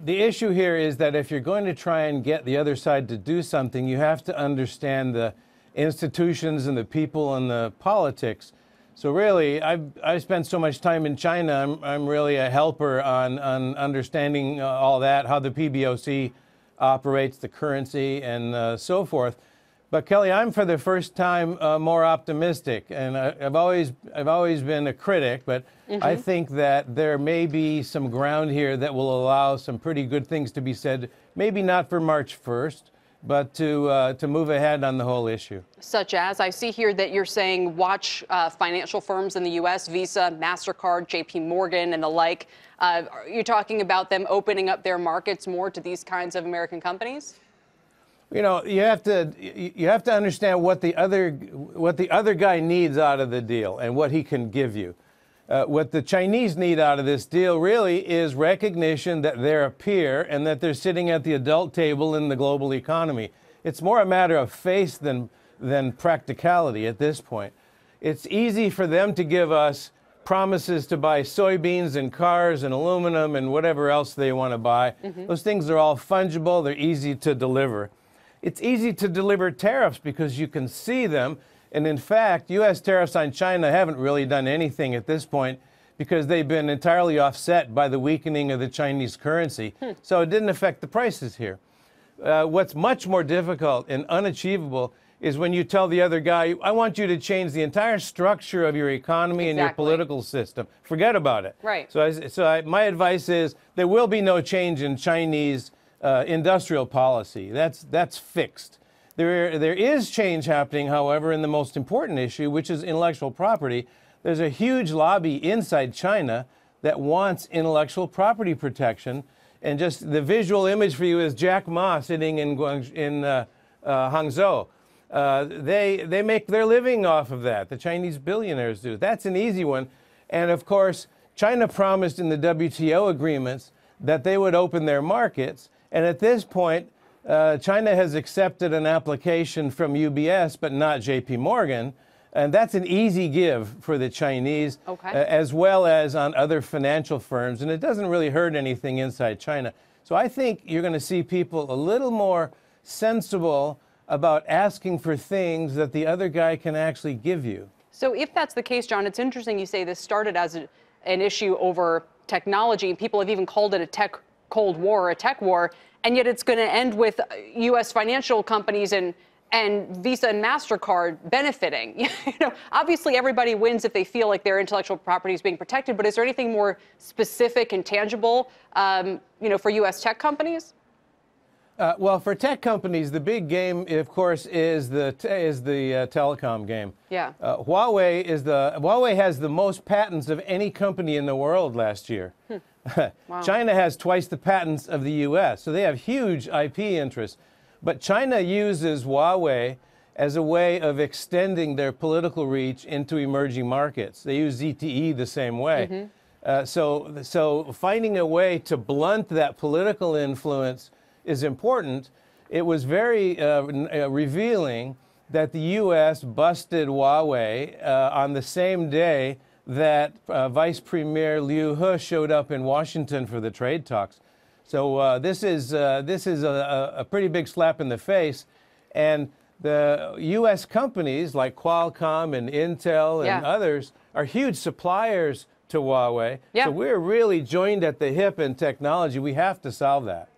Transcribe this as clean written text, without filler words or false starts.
the issue here is that if you're going to try and get the other side to do something, you have to understand the institutions and the people and the politics. So really, I've spent so much time in China, I'm really a helper on understanding all that, how the PBOC operates, the currency, and so forth. But Kelly, I'm for the first time more optimistic, and I've always been a critic, but I think that there may be some ground here that will allow some pretty good things to be said, maybe not for March 1st, but to move ahead on the whole issue. Such as, I see here that you're saying watch financial firms in the U.S., Visa, MasterCard, JP Morgan, and the like. You're talking about them opening up their markets more to these kinds of American companies? You know, you have to understand what the other guy needs out of the deal and what he can give you. What the Chinese need out of this deal really is recognition that they're a peer and that they're sitting at the adult table in the global economy. It's more a matter of face than practicality at this point. It's easy for them to give us promises to buy soybeans and cars and aluminum and whatever else they want to buy. Those things are all fungible. They're easy to deliver. It's easy to deliver tariffs because you can see them. And in fact, U.S. tariffs on China haven't really done anything at this point because they've been entirely offset by the weakening of the Chinese currency. So it didn't affect the prices here. What's much more difficult and unachievable is when you tell the other guy, I want you to change the entire structure of your economy and your political system. Forget about it. Right. My advice is there will be no change in Chinese industrial policy. That's fixed. There is change happening, however, in the most important issue, which is intellectual property. There's a huge lobby inside China that wants intellectual property protection. And just the visual image for you is Jack Ma sitting in Hangzhou. They make their living off of that. The Chinese billionaires do. That's an easy one. And of course, China promised in the WTO agreements that they would open their markets. And at this point, China has accepted an application from UBS, but not JP Morgan. And that's an easy give for the Chinese, as well as on other financial firms. And it doesn't really hurt anything inside China. So I think you're going to see people a little more sensible about asking for things that the other guy can actually give you. So if that's the case, John, it's interesting you say this started as an issue over technology. People have even called it a tech Cold War, a tech war, and yet it's going to end with U.S. financial companies and Visa and MasterCard benefiting. You know, obviously everybody wins if they feel like their intellectual property is being protected, but is there anything more specific and tangible, for U.S. tech companies? Well, for tech companies, the big game, of course, is the telecom game. Yeah. Huawei has the most patents of any company in the world last year. Wow. China has twice the patents of the U.S., so they have huge IP interests. But China uses Huawei as a way of extending their political reach into emerging markets. They use ZTE the same way. So finding a way to blunt that political influence is important. It was very revealing that the U.S. busted Huawei on the same day that Vice Premier Liu He showed up in Washington for the trade talks. So this is a pretty big slap in the face. And the U.S. companies like Qualcomm and Intel and others are huge suppliers to Huawei. So we're really joined at the hip in technology. We have to solve that.